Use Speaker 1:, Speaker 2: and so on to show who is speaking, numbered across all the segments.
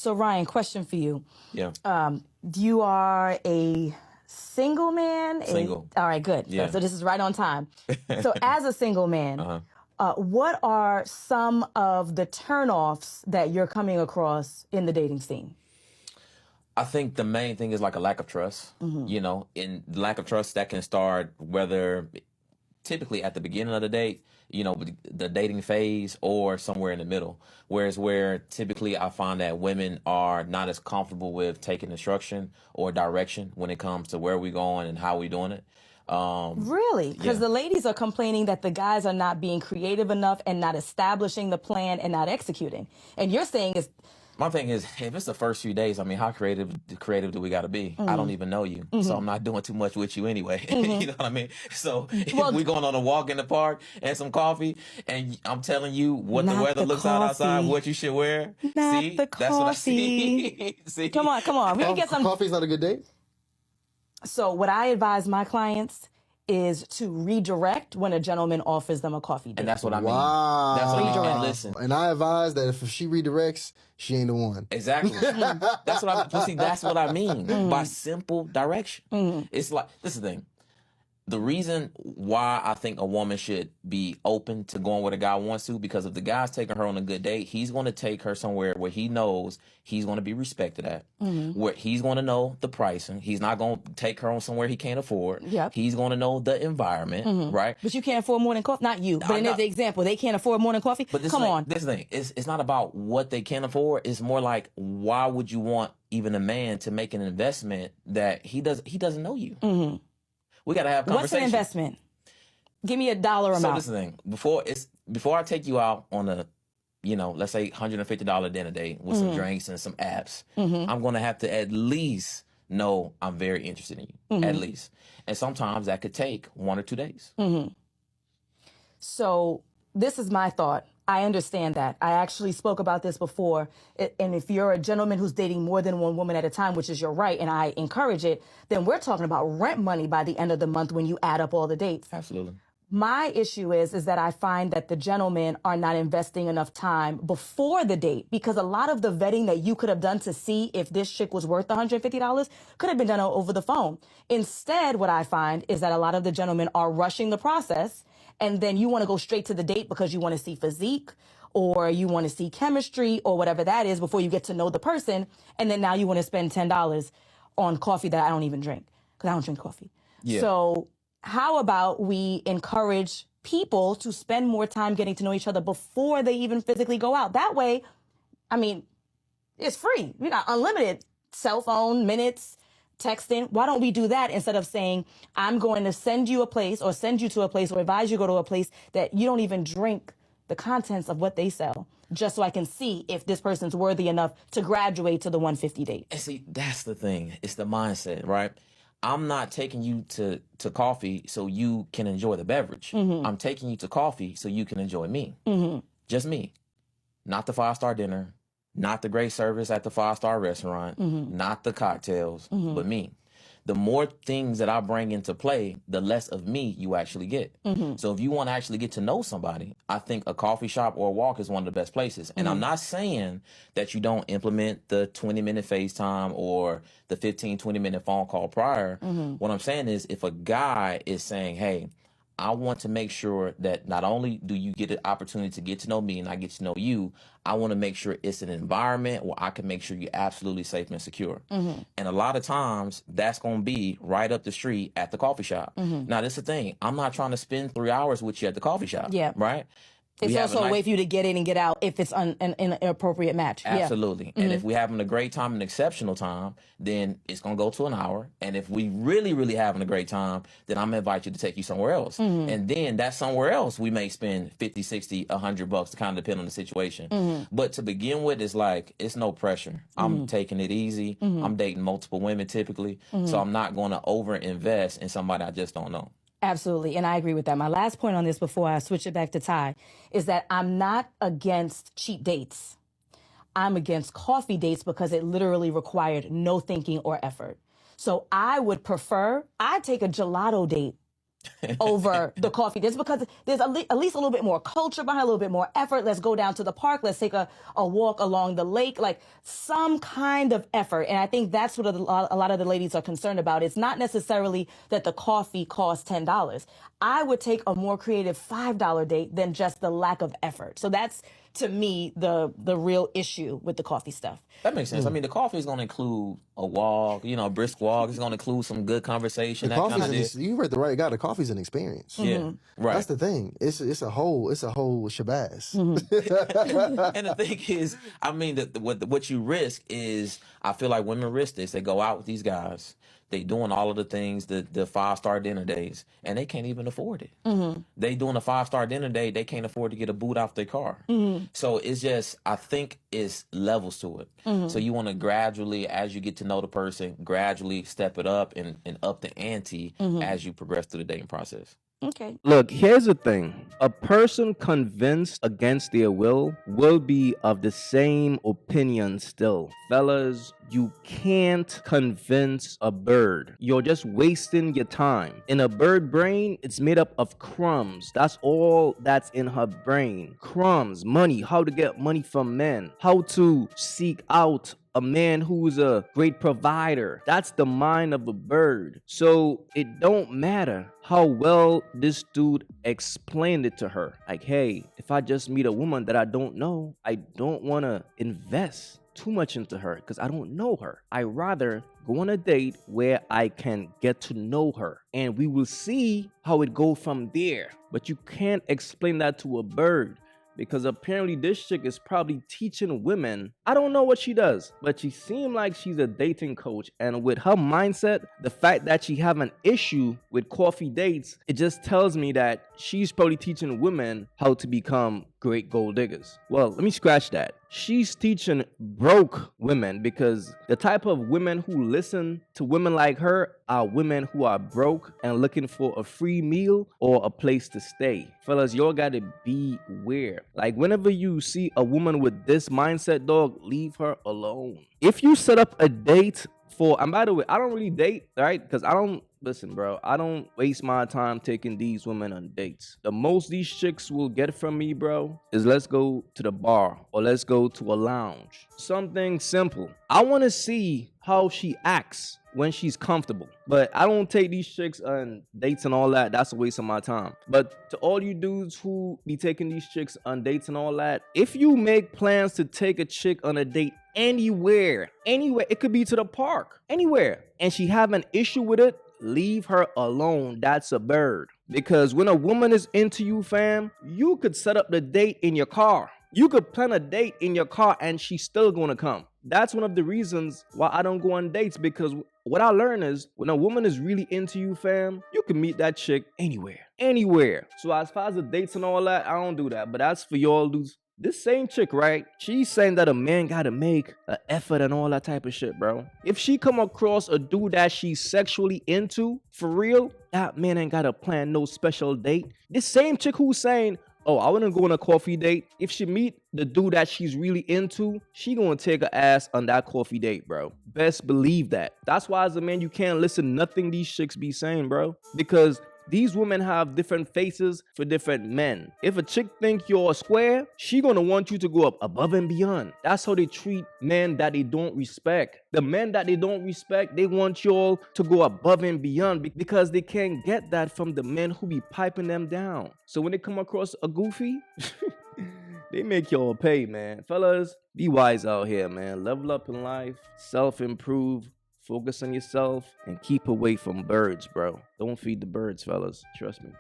Speaker 1: So Ryan, question for you.
Speaker 2: Yeah.
Speaker 1: You are a single man?
Speaker 2: Single.
Speaker 1: All right, good.
Speaker 2: Yeah.
Speaker 1: So this is right on time. So as a single man, what are some of the turnoffs that you're coming across in the dating scene?
Speaker 2: I think the main thing is like a lack of trust. You know, in lack of trust that can start whether typically at the beginning of the date, you know, the dating phase, or somewhere in the middle. Whereas where typically I find that women are not as comfortable with taking instruction or direction when it comes to where we're going and how we're doing it.
Speaker 1: Really? Because the ladies are complaining that the guys are not being creative enough and not establishing the plan and not executing. And you're saying is...
Speaker 2: My thing is, if it's the first few days, I mean, how creative do we got to be? I don't even know you, so I'm not doing too much with you anyway. You know what I mean? So if we going on a walk in the park and some coffee, and I'm telling you what the weather looks like outside, what you should wear.
Speaker 1: Not
Speaker 2: see,
Speaker 1: the coffee.
Speaker 2: That's what I see. See?
Speaker 1: Come on. We can get some.
Speaker 3: Coffee's not a good date?
Speaker 1: So what I advise my clients is to redirect when a gentleman offers them a coffee date.
Speaker 2: And that's what I mean.
Speaker 3: Wow.
Speaker 2: That's what I mean.
Speaker 1: Redirect.
Speaker 2: And listen.
Speaker 3: And I advise that if she redirects, she ain't the one.
Speaker 2: Exactly. That's what I mean by simple direction. It's like, this is the thing. The reason why I think a woman should be open to going where the guy wants to, because if the guy's taking her on a good date, he's going to take her somewhere where he knows he's going to be respected at, where he's going to know the pricing. He's not going to take her on somewhere he can't afford.
Speaker 1: Yep.
Speaker 2: He's going to know the environment, right?
Speaker 1: But you can't afford more than coffee. Not you, but in the example, they can't afford more than coffee.
Speaker 2: But this thing, it's not about what they can afford. It's more like, why would you want even a man to make an investment that he doesn't know you? We got to have conversation.
Speaker 1: What's an investment? Give me a dollar amount.
Speaker 2: So this is the thing. Before I take you out on a, let's say $150 dinner date with some drinks and some apps, I'm going to have to at least know I'm very interested in you. At least. And sometimes that could take 1 or 2 days.
Speaker 1: So this is my thought. I understand that. I actually spoke about this before. And if you're a gentleman who's dating more than one woman at a time, which is your right, and I encourage it, then we're talking about rent money by the end of the month when you add up all the dates.
Speaker 2: Absolutely.
Speaker 1: My issue is that I find that the gentlemen are not investing enough time before the date, because a lot of the vetting that you could have done to see if this chick was worth $150 could have been done over the phone. Instead, what I find is that a lot of the gentlemen are rushing the process, and then you want to go straight to the date because you want to see physique or you want to see chemistry or whatever that is before you get to know the person. And then now you want to spend $10 on coffee that I don't even drink, because I don't drink coffee. Yeah. So how about we encourage people to spend more time getting to know each other before they even physically go out? That way, I mean, it's free. We got unlimited cell phone minutes, texting. Why don't we do that instead of saying, I'm going to send you a place or send you to a place or advise you to go to a place that you don't even drink the contents of what they sell, just so I can see if this person's worthy enough to graduate to the 150 date.
Speaker 2: And see, that's the thing. It's the mindset, right? I'm not taking you to coffee so you can enjoy the beverage. I'm taking you to coffee so you can enjoy me. Just me. Not the 5-star dinner, not the great service at the 5-star restaurant, not the cocktails, but me. The more things that I bring into play, the less of me you actually get. So if you want to actually get to know somebody, I think a coffee shop or a walk is one of the best places. And I'm not saying that you don't implement the 20-minute FaceTime or the 15, 20-minute phone call prior. What I'm saying is, if a guy is saying, hey, I want to make sure that not only do you get an opportunity to get to know me and I get to know you, I want to make sure it's an environment where I can make sure you're absolutely safe and secure. And a lot of times that's going to be right up the street at the coffee shop. Now, this is the thing. I'm not trying to spend 3 hours with you at the coffee shop. Yeah. Right?
Speaker 1: It's also a way for you to get in and get out if it's an inappropriate match.
Speaker 2: Absolutely. And if we're having a great time, an exceptional time, then it's going to go to an hour. And if we really, really having a great time, then I'm going to invite you to take you somewhere else. And then that somewhere else, we may spend 50, 60, $100 to kind of depend on the situation. But to begin with, it's like, it's no pressure. I'm taking it easy. I'm dating multiple women typically. So I'm not going to over-invest in somebody I just don't know.
Speaker 1: Absolutely. And I agree with that. My last point on this before I switch it back to Ty is that I'm not against cheap dates. I'm against coffee dates because it literally required no thinking or effort. So I would prefer, I'd take a gelato date over the coffee, just because there's at least a little bit more culture behind, a little bit more effort. Let's go down to the park. Let's take a walk along the lake, like some kind of effort. And I think that's what a lot of the ladies are concerned about. It's not necessarily that the coffee costs $10. I would take a more creative $5 date than just the lack of effort. So that's, to me, the real issue with the coffee stuff.
Speaker 2: That makes sense. I mean, the coffee is going to include a walk, a brisk walk. It's going to include some good conversation.
Speaker 3: The coffee's you read the right guy. The coffee's an experience.
Speaker 2: Yeah, right.
Speaker 3: That's the thing. It's a whole shabazz.
Speaker 2: And the thing is, I mean, what you risk is, I feel like women risk this. They go out with these guys. They doing all of the things, the 5-star dinner days, and they can't even afford it. They doing a 5-star dinner day, they can't afford to get a boot off their car. So it's just, I think it's levels to it. So you want to gradually, as you get to know the person, gradually step it up and up the ante as you progress through the dating process.
Speaker 1: Okay.
Speaker 4: Look, here's the thing. A person convinced against their will be of the same opinion still. Fellas, you can't convince a bird. You're just wasting your time. In a bird brain, it's made up of crumbs. That's all that's in her brain. Crumbs, money, how to get money from men, how to seek out a man who's a great provider. That's the mind of a bird. So it don't matter how well this dude explained it to her. Like, hey, if I just meet a woman that I don't know, I don't want to invest too much into her because I don't know her. I rather go on a date where I can get to know her and we will see how it go from there. But you can't explain that to a bird, because apparently this chick is probably teaching women. I don't know what she does, but she seemed like she's a dating coach. And with her mindset, the fact that she have an issue with coffee dates, it just tells me that she's probably teaching women how to become great gold diggers. Well, let me scratch that. She's teaching broke women, because the type of women who listen to women like her are women who are broke and looking for a free meal or a place to stay. Fellas, y'all gotta beware. Like, whenever you see a woman with this mindset, dog, leave her alone. If you set up a date for, and by the way, I don't really date, right? Because I don't waste my time taking these women on dates. The most these chicks will get from me, bro, is let's go to the bar or let's go to a lounge. Something simple. I want to see how she acts when she's comfortable. But I don't take these chicks on dates and all that. That's a waste of my time. But to all you dudes who be taking these chicks on dates and all that, if you make plans to take a chick on a date anywhere, it could be to the park, anywhere, and she have an issue with it, leave her alone. That's a bird. Because when a woman is into you, fam, you could set up the date in your car. You could plan a date in your car and she's still going to come. That's one of the reasons why I don't go on dates, because what I learned is when a woman is really into you, fam, you can meet that chick anywhere. So as far as the dates and all that, I don't do that. But as for y'all dudes, this same chick, right? She's saying that a man gotta make an effort and all that type of shit, bro. If she come across a dude that she's sexually into, for real, that man ain't gotta plan no special date. This same chick who's saying, oh, I wouldn't go on a coffee date, if she meet the dude that she's really into, she gonna take her ass on that coffee date, bro. Best believe that. That's why as a man, you can't listen to nothing these chicks be saying, bro. Because these women have different faces for different men. If a chick think you're a square, she gonna want you to go up above and beyond. That's how they treat men that they don't respect. The men that they don't respect, they want y'all to go above and beyond because they can't get that from the men who be piping them down. So when they come across a goofy, they make y'all pay, man. Fellas, be wise out here, man. Level up in life, self-improve. Focus on yourself and keep away from birds, bro. Don't feed the birds, fellas. Trust me.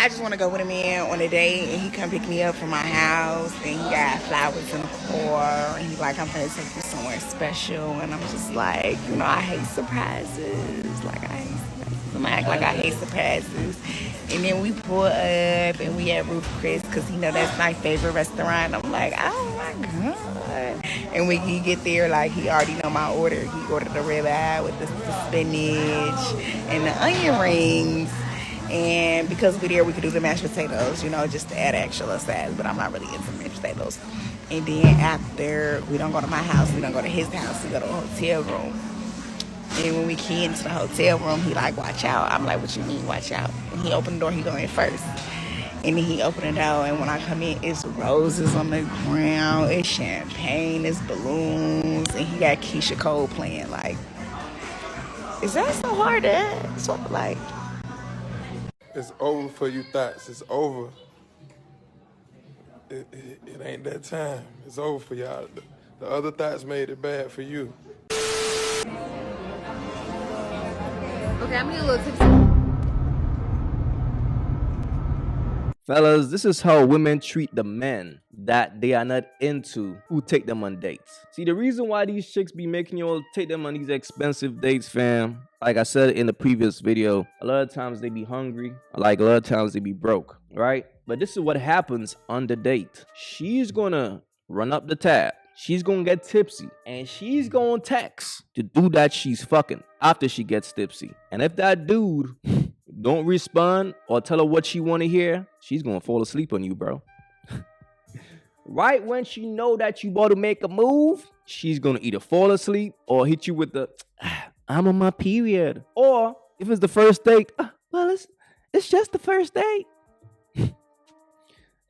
Speaker 5: I just want to go with a man on a date and he come pick me up from my house and he got flowers in the car and he's like, I'm gonna take you somewhere special, and I'm just like, I hate surprises. Like, I hate surprises. I'm gonna act like I hate surprises. And then we pull up and we at Ruth Chris because that's my favorite restaurant. I'm like, oh my God. And when he get there, like, he already know my order. He ordered the ribeye with the spinach and the onion rings. And because we're there, we could do the mashed potatoes, just to add extra size. But I'm not really into mashed potatoes. And then after, we don't go to my house. We don't go to his house. We go to a hotel room. And when we key into the hotel room, he like, watch out. I'm like, what you mean, watch out? When he opened the door, he go in first. And then he opened the door, and when I come in, it's roses on the ground, it's champagne, it's balloons, and he got Keisha Cole playing. Like, is that so hard to ask? So, like,
Speaker 6: It's over for you thoughts. It's over. It ain't that time. It's over for y'all. The other thoughts made it bad for you.
Speaker 7: Okay, I'm getting a little tipsy.
Speaker 4: Fellas, this is how women treat the men that they are not into who take them on dates. See, the reason why these chicks be making you all take them on these expensive dates, fam, like I said in the previous video, a lot of times they be hungry, like a lot of times they be broke, right? But this is what happens on the date. She's gonna run up the tab. She's gonna get tipsy, and she's gonna text the dude that she's fucking after she gets tipsy. And if that dude don't respond or tell her what she want to hear, she's gonna fall asleep on you, bro. Right when she know that you about to make a move, she's gonna either fall asleep or hit you with the I'm on my period. Or if it's the first date, well, it's just the first date.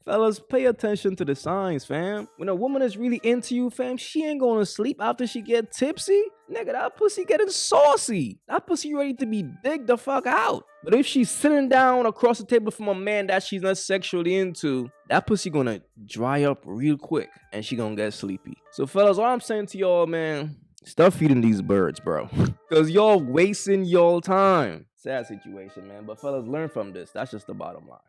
Speaker 4: Fellas, pay attention to the signs, fam. When a woman is really into you, fam, she ain't gonna sleep after she get tipsy. Nigga, that pussy getting saucy. That pussy ready to be digged the fuck out. But if she's sitting down across the table from a man that she's not sexually into, that pussy gonna dry up real quick and she gonna get sleepy. So fellas, all I'm saying to y'all, man, stop feeding these birds, bro. Cause y'all wasting y'all time. Sad situation, man. But fellas, learn from this. That's just the bottom line.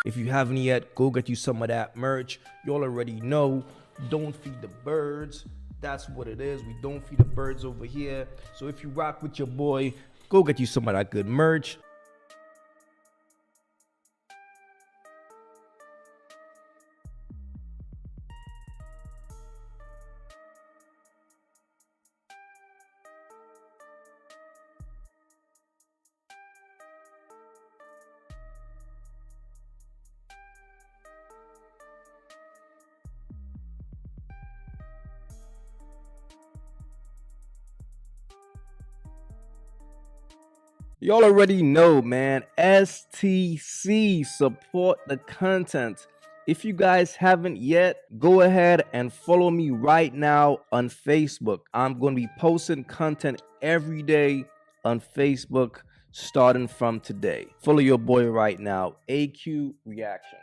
Speaker 4: If you haven't yet, go get you some of that merch. Y'all already know, don't feed the birds. That's what it is. We don't feed the birds over here. So if you rock with your boy, go get you some of that good merch. Y'all already know, man. STC, support the content. If you guys haven't yet, go ahead and follow me right now on Facebook. I'm going to be posting content every day on Facebook starting from today. Follow your boy right now, AyeQ Reactions.